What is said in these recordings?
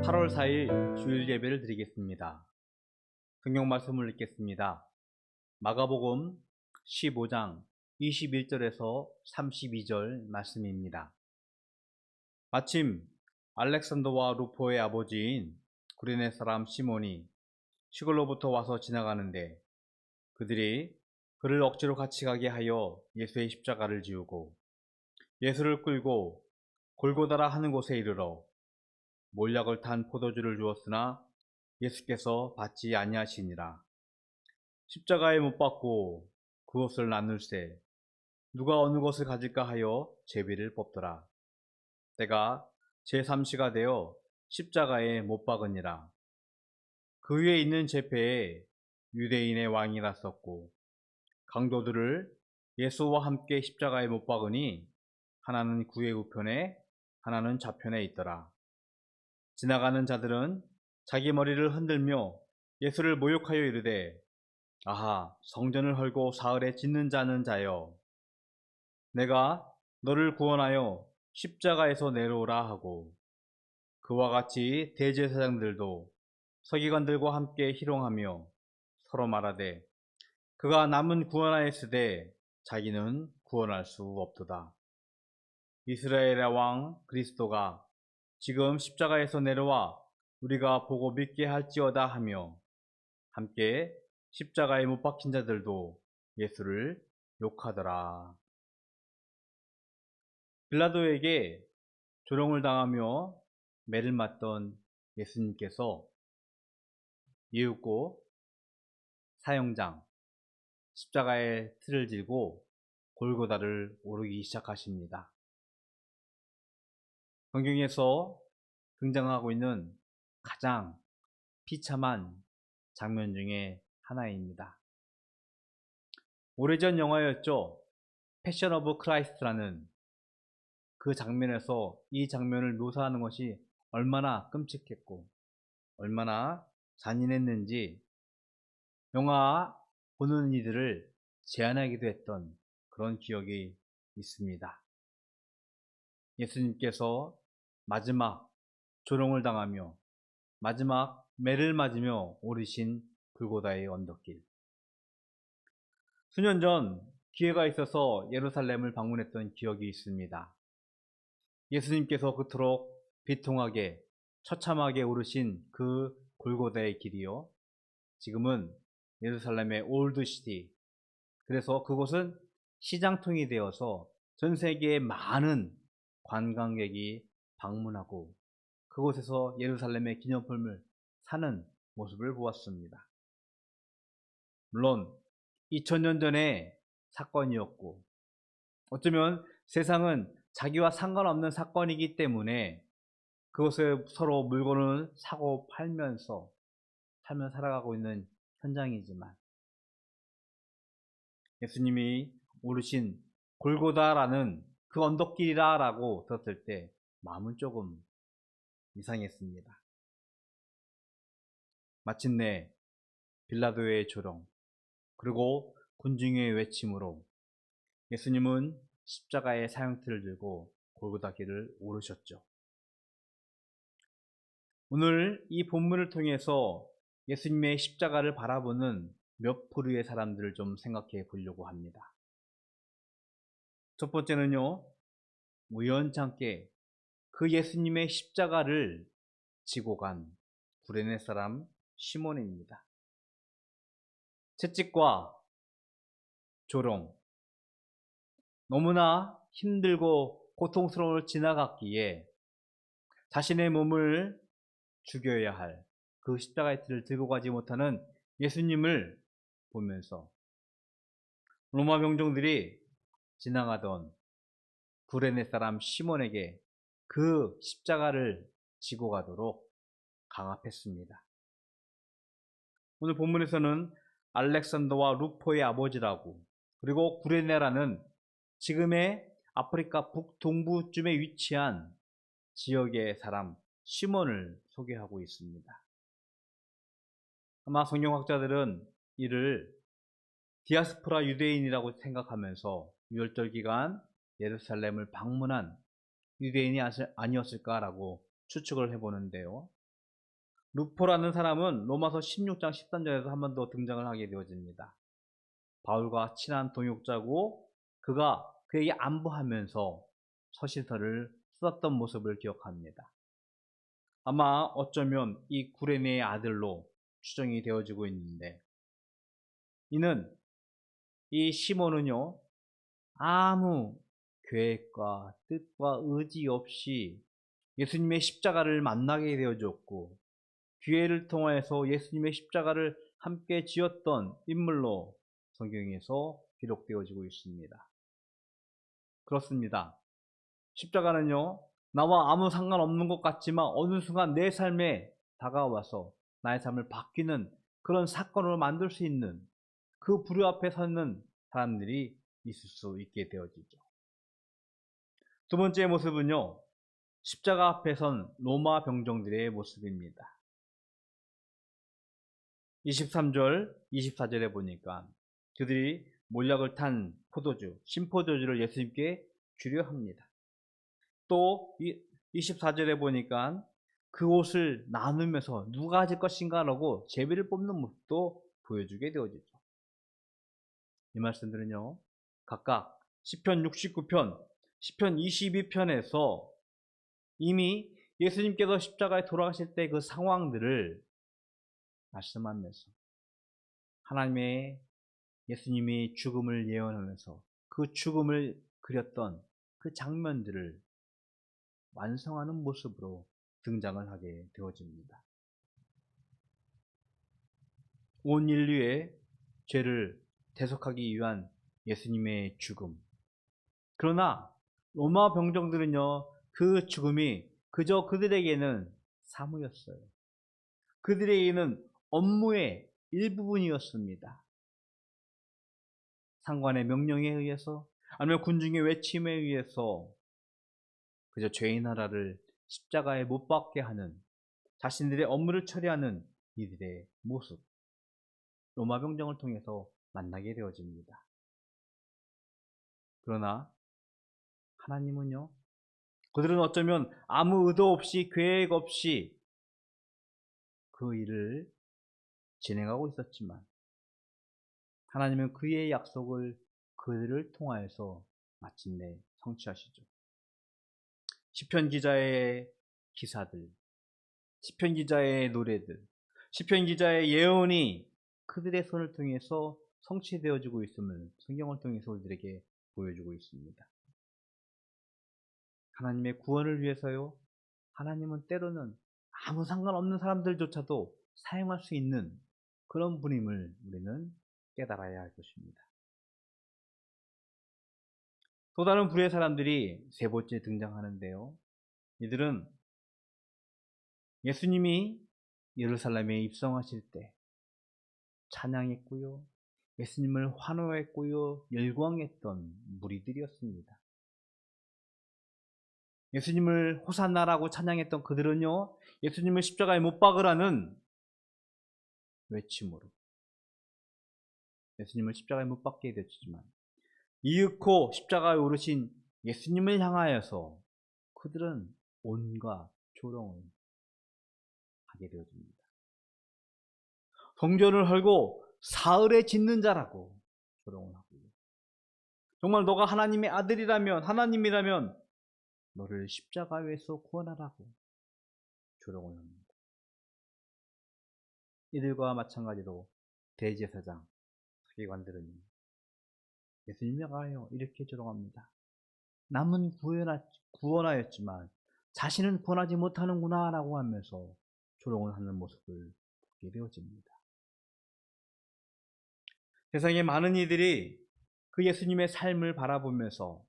8월 4일 주일 예배를 드리겠습니다. 성경 말씀을 읽겠습니다. 마가복음 15장 21절에서 32절 말씀입니다. 마침 알렉산더와 루포의 아버지인 구레네 사람 시몬이 시골로부터 와서 지나가는데 그들이 그를 억지로 같이 가게 하여 예수의 십자가를 지우고 예수를 끌고 골고다라 하는 곳에 이르러 몰약을 탄 포도주를 주었으나 예수께서 받지 아니하시니라. 십자가에 못 박고 그것을 나눌세 누가 어느 것을 가질까 하여 제비를 뽑더라. 때가 제3시가 되어 십자가에 못 박으니라. 그 위에 있는 제패에 유대인의 왕이라 썼고 강도들을 예수와 함께 십자가에 못 박으니 하나는 구의 우편에 하나는 좌편에 있더라. 지나가는 자들은 자기 머리를 흔들며 예수를 모욕하여 이르되 아하 성전을 헐고 사흘에 짓는 자는 자여 내가 너를 구원하여 십자가에서 내려오라 하고 그와 같이 대제사장들도 서기관들과 함께 희롱하며 서로 말하되 그가 남은 구원하였으되 자기는 구원할 수 없도다. 이스라엘의 왕 그리스도가 지금 십자가에서 내려와 우리가 보고 믿게 할지어다 하며 함께 십자가에 못 박힌 자들도 예수를 욕하더라. 빌라도에게 조롱을 당하며 매를 맞던 예수님께서 이윽고 사형장 십자가의 틀을 들고 골고다를 오르기 시작하십니다. 성경에서 등장하고 있는 가장 비참한 장면 중에 하나입니다. 오래전 영화였죠. 패션 오브 크라이스트라는 그 장면에서 이 장면을 묘사하는 것이 얼마나 끔찍했고 얼마나 잔인했는지 영화 보는 이들을 제안하기도 했던 그런 기억이 있습니다. 예수님께서 마지막 조롱을 당하며 마지막 매를 맞으며 오르신 골고다의 언덕길. 수년 전 기회가 있어서 예루살렘을 방문했던 기억이 있습니다. 예수님께서 그토록 비통하게 처참하게 오르신 그 골고다의 길이요 지금은 예루살렘의 올드시티, 그래서 그곳은 시장통이 되어서 전 세계의 많은 관광객이 방문하고 그곳에서 예루살렘의 기념품을 사는 모습을 보았습니다. 물론 2000년 전에 사건이었고 어쩌면 세상은 자기와 상관없는 사건이기 때문에 그것에 서로 물건을 사고 팔면서 살아가고 있는 현장이지만 예수님이 오르신 골고다라는 그 언덕길이라 라고 들었을 때 마음은 조금 이상했습니다. 마침내 빌라도의 조롱 그리고 군중의 외침으로 예수님은 십자가의 사형틀을 들고 골고다 길을 오르셨죠. 오늘 이 본문을 통해서 예수님의 십자가를 바라보는 몇 부류의 사람들을 좀 생각해 보려고 합니다. 첫 번째는요, 우연찮게 그 예수님의 십자가를 지고 간 구레네 사람 시몬입니다. 채찍과 조롱, 너무나 힘들고 고통스러움을 지나갔기에 자신의 몸을 죽여야 할 그 십자가의 틀을 들고 가지 못하는 예수님을 보면서 로마 병정들이 지나가던 구레네 사람 시몬에게 그 십자가를 지고 가도록 강압했습니다. 오늘 본문에서는 알렉산더와 루포의 아버지라고 그리고 구레네라는 지금의 아프리카 북동부쯤에 위치한 지역의 사람 시몬을 소개하고 있습니다. 아마 성경학자들은 이를 디아스포라 유대인이라고 생각하면서 유월절 기간 예루살렘을 방문한 유대인이 아니었을까라고 추측을 해보는데요. 루포라는 사람은 로마서 16장 13절에서 한 번 더 등장을 하게 되어집니다. 바울과 친한 동역자고 그가 그에게 안부하면서 서신서를 썼던 모습을 기억합니다. 아마 어쩌면 이 구레네의 아들로 추정이 되어지고 있는데, 이는 이 시몬은요 아무 계획과 뜻과 의지 없이 예수님의 십자가를 만나게 되어졌고 기회를 통해서 예수님의 십자가를 함께 지었던 인물로 성경에서 기록되어지고 있습니다. 그렇습니다. 십자가는요 나와 아무 상관없는 것 같지만 어느 순간 내 삶에 다가와서 나의 삶을 바뀌는 그런 사건으로 만들 수 있는, 그 불의 앞에 서는 사람들이 있을 수 있게 되어지죠. 두 번째 모습은요 십자가 앞에 선 로마 병정들의 모습입니다. 23절, 24절에 보니까 그들이 몰약을 탄 포도주, 신포도주를 예수님께 주려 합니다. 또 24절에 보니까 그 옷을 나누면서 누가 가질 것인가 라고 제비를 뽑는 모습도 보여주게 되어지죠. 이 말씀들은요 각각 시편 69편, 시편 22편에서 이미 예수님께서 십자가에 돌아가실 때 그 상황들을 말씀하면서 하나님의 예수님이 죽음을 예언하면서 그 죽음을 그렸던 그 장면들을 완성하는 모습으로 등장을 하게 되어집니다. 온 인류의 죄를 대속하기 위한 예수님의 죽음. 그러나 로마 병정들은요 그 죽음이 그저 그들에게는 사무였어요. 그들에게는 업무의 일부분이었습니다. 상관의 명령에 의해서 아니면 군중의 외침에 의해서 그저 죄의 나라를 십자가에 못 박게 하는 자신들의 업무를 처리하는 이들의 모습, 로마 병정을 통해서 만나게 되어집니다. 그러나 하나님은요 그들은 어쩌면 아무 의도 없이 계획 없이 그 일을 진행하고 있었지만 하나님은 그의 약속을 그들을 통하여서 마침내 성취하시죠. 시편 기자의 기사들, 시편 기자의 노래들, 시편 기자의 예언이 그들의 손을 통해서 성취되어지고 있음을 성경을 통해서 우리들에게 보여주고 있습니다. 하나님의 구원을 위해서요 하나님은 때로는 아무 상관없는 사람들조차도 사용할 수 있는 그런 분임을 우리는 깨달아야 할 것입니다. 또 다른 불의 사람들이 세 번째 등장하는데요. 이들은 예수님이 예루살렘에 입성하실 때 찬양했고요. 예수님을 환호했고요. 열광했던 무리들이었습니다. 예수님을 호산나라고 찬양했던 그들은요. 예수님을 십자가에 못 박으라는 외침으로 예수님을 십자가에 못 박게 됐지만 이윽고 십자가에 오르신 예수님을 향하여서 그들은 온갖 조롱을 하게 되어집니다. 성전을 헐고 사흘에 짓는 자라고 조롱을 하고요. 정말 너가 하나님의 아들이라면, 하나님이라면 너를 십자가에서 구원하라고 조롱을 합니다. 이들과 마찬가지로 대제사장, 서기관들은 예수님에 가요 이렇게 조롱합니다. 남은 구원하였지만 자신은 구원하지 못하는구나 라고 하면서 조롱을 하는 모습을 보게 되어집니다. 세상의 많은 이들이 그 예수님의 삶을 바라보면서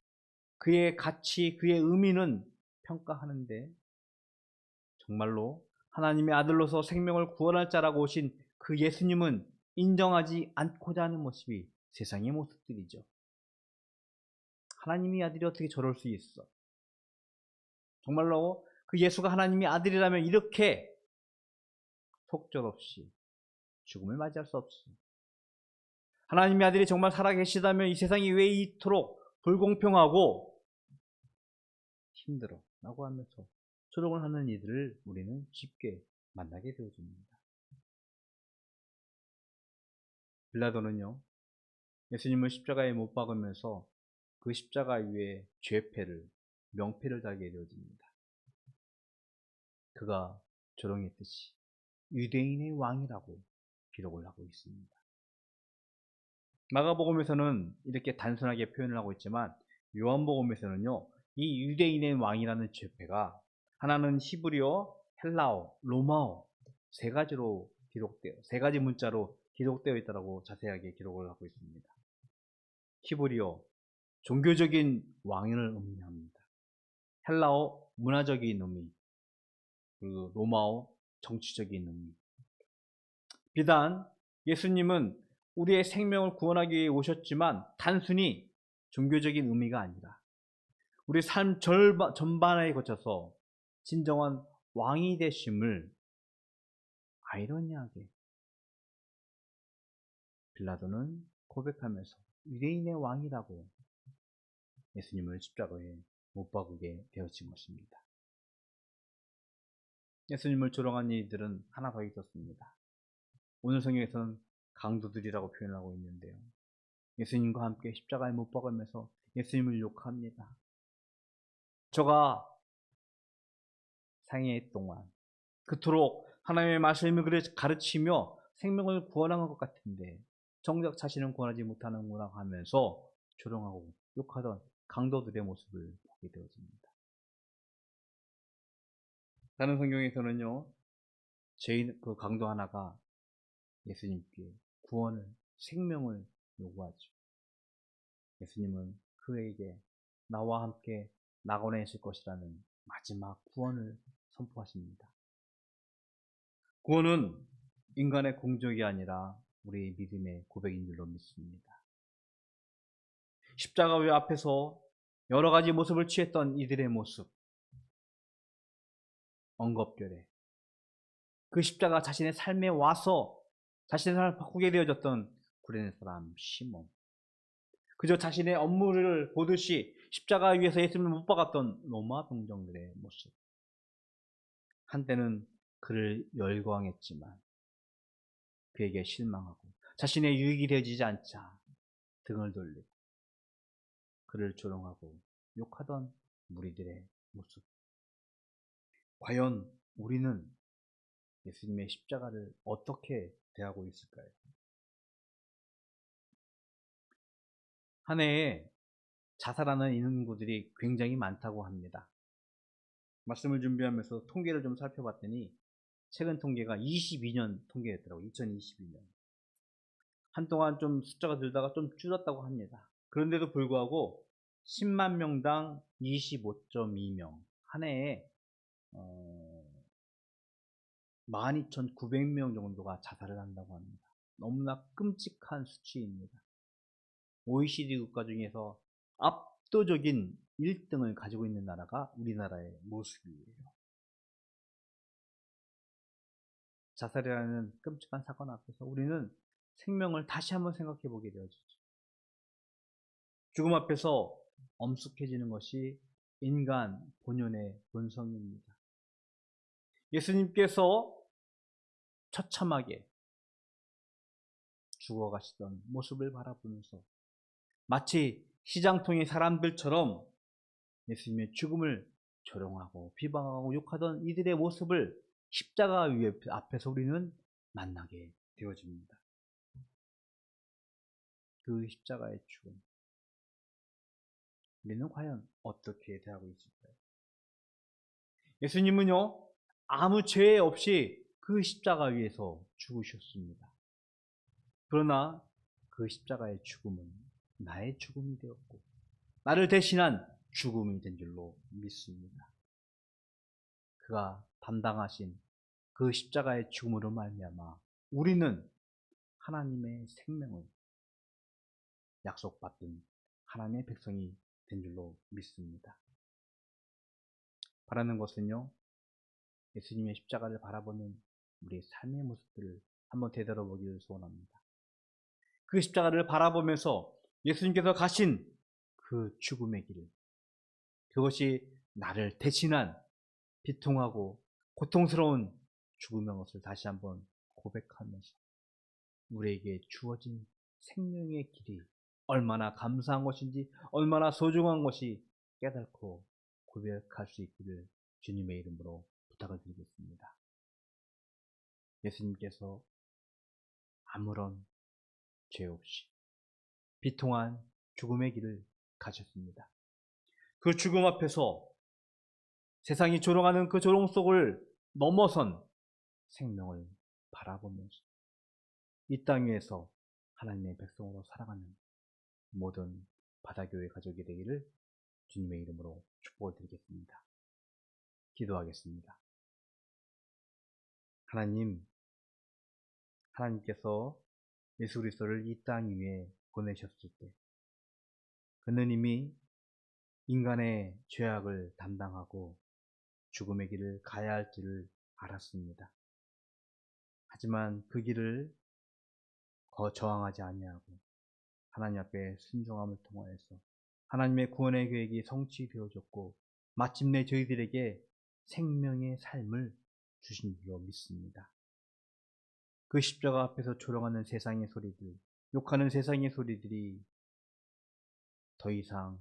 그의 가치, 그의 의미는 평가하는데 정말로 하나님의 아들로서 생명을 구원할 자라고 오신 그 예수님은 인정하지 않고자 하는 모습이 세상의 모습들이죠. 하나님의 아들이 어떻게 저럴 수 있어? 정말로 그 예수가 하나님의 아들이라면 이렇게 속절없이 죽음을 맞이할 수 없어. 하나님의 아들이 정말 살아계시다면 이 세상이 왜 이토록 불공평하고 힘들어? 라고 하면서 조롱을 하는 이들을 우리는 쉽게 만나게 되어집니다. 빌라도는요, 예수님을 십자가에 못 박으면서 그 십자가 위에 죄패를, 명패를 달게 되어집니다. 그가 조롱했듯이 유대인의 왕이라고 기록을 하고 있습니다. 마가복음에서는 이렇게 단순하게 표현을 하고 있지만 요한복음에서는요, 이 유대인의 왕이라는 죄패가 하나는 히브리어, 헬라어, 로마어 세 가지 문자로 기록되어 있다고 자세하게 기록을 하고 있습니다. 히브리어, 종교적인 왕을 의미합니다. 헬라어, 문화적인 의미, 그리고 로마어, 정치적인 의미. 비단 예수님은 우리의 생명을 구원하기 위해 오셨지만 단순히 종교적인 의미가 아니라 우리 삶 전반에 거쳐서 진정한 왕이 되심을 아이러니하게 빌라도는 고백하면서 유대인의 왕이라고 예수님을 십자가에 못 박게 되어진 것입니다. 예수님을 조롱한 이들은 하나 더 있었습니다. 오늘 성경에서는 강도들이라고 표현하고 있는데요, 예수님과 함께 십자가에 못 박으면서 예수님을 욕합니다. 저가 생애 동안 그토록 하나님의 말씀을 가르치며 생명을 구원한 것 같은데 정작 자신은 구원하지 못하는구나 하면서 조롱하고 욕하던 강도들의 모습을 보게 되어집니다. 다른 성경에서는요, 그 강도 하나가 예수님께 구원을, 생명을 요구하죠. 예수님은 그에게 나와 함께 낙원에 있을 것이라는 마지막 구원을 선포하십니다. 구원은 인간의 공적이 아니라 우리의 믿음의 고백인 줄로 믿습니다. 십자가 위 앞에서 여러 가지 모습을 취했던 이들의 모습, 언급결에 그 십자가 자신의 삶에 와서 자신의 삶을 바꾸게 되어졌던 구레네 사람 시몬, 그저 자신의 업무를 보듯이 십자가 위에서 예수님을 못 박았던 로마 병정들의 모습, 한때는 그를 열광했지만 그에게 실망하고 자신의 유익이 되어지지 않자 등을 돌리고 그를 조롱하고 욕하던 무리들의 모습. 과연 우리는 예수님의 십자가를 어떻게 대하고 있을까요? 한 해에 자살하는 인구들이 굉장히 많다고 합니다. 말씀을 준비하면서 통계를 좀 살펴봤더니 최근 통계가 22년 통계였더라고요. 2022년. 한동안 좀 숫자가 늘다가 좀 줄었다고 합니다. 그런데도 불구하고 10만 명당 25.2명, 한 해에 12,900명 정도가 자살을 한다고 합니다. 너무나 끔찍한 수치입니다. OECD 국가 중에서 압도적인 1등을 가지고 있는 나라가 우리나라의 모습이에요. 자살이라는 끔찍한 사건 앞에서 우리는 생명을 다시 한번 생각해 보게 되어지죠. 죽음 앞에서 엄숙해지는 것이 인간 본연의 본성입니다. 예수님께서 처참하게 죽어가시던 모습을 바라보면서 마치 시장통의 사람들처럼 예수님의 죽음을 조롱하고 비방하고 욕하던 이들의 모습을 십자가 위에 앞에서 우리는 만나게 되어집니다. 그 십자가의 죽음, 우리는 과연 어떻게 대하고 있을까요? 예수님은요, 아무 죄 없이 그 십자가 위에서 죽으셨습니다. 그러나 그 십자가의 죽음은 나의 죽음이 되었고 나를 대신한 죽음이 된 줄로 믿습니다. 그가 담당하신 그 십자가의 죽음으로 말미암아 우리는 하나님의 생명을 약속받은 하나님의 백성이 된 줄로 믿습니다. 바라는 것은요, 예수님의 십자가를 바라보는 우리의 삶의 모습들을 한번 되돌아보기를 소원합니다. 그 십자가를 바라보면서 예수님께서 가신 그 죽음의 길, 그것이 나를 대신한 비통하고 고통스러운 죽음의 것을 다시 한번 고백하면서 우리에게 주어진 생명의 길이 얼마나 감사한 것인지, 얼마나 소중한 것이 깨닫고 고백할 수 있기를 주님의 이름으로 부탁을 드리겠습니다. 예수님께서 아무런 죄 없이 비통한 죽음의 길을 가셨습니다. 그 죽음 앞에서 세상이 조롱하는 그 조롱 속을 넘어선 생명을 바라보면서 이 땅 위에서 하나님의 백성으로 살아가는 모든 바다교회 가족이 되기를 주님의 이름으로 축복을 드리겠습니다. 기도하겠습니다. 하나님께서 예수 그리스도를 이 땅 위에 보내셨을 때 그는 이미 인간의 죄악을 담당하고 죽음의 길을 가야 할지를 알았습니다. 하지만 그 길을 저항하지 아니하고 하나님 앞에 순종함을 통하여서 하나님의 구원의 계획이 성취되어졌고 마침내 저희들에게 생명의 삶을 주신 줄로 믿습니다. 그 십자가 앞에서 조롱하는 세상의 소리들, 욕하는 세상의 소리들이 더 이상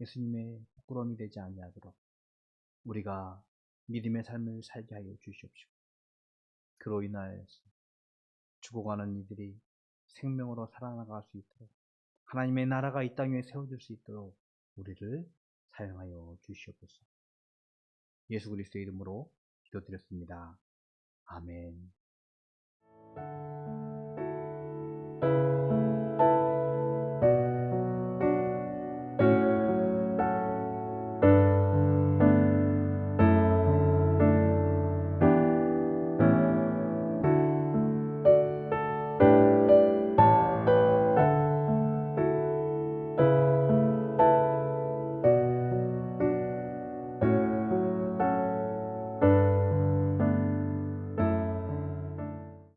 예수님의 부끄러움이 되지 아니하도록 우리가 믿음의 삶을 살게 하여 주시옵시고, 그로 인하여서 죽어가는 이들이 생명으로 살아나갈 수 있도록 하나님의 나라가 이 땅 위에 세워질 수 있도록 우리를 사용하여 주시옵소서. 예수 그리스도의 이름으로 기도드렸습니다. 아멘.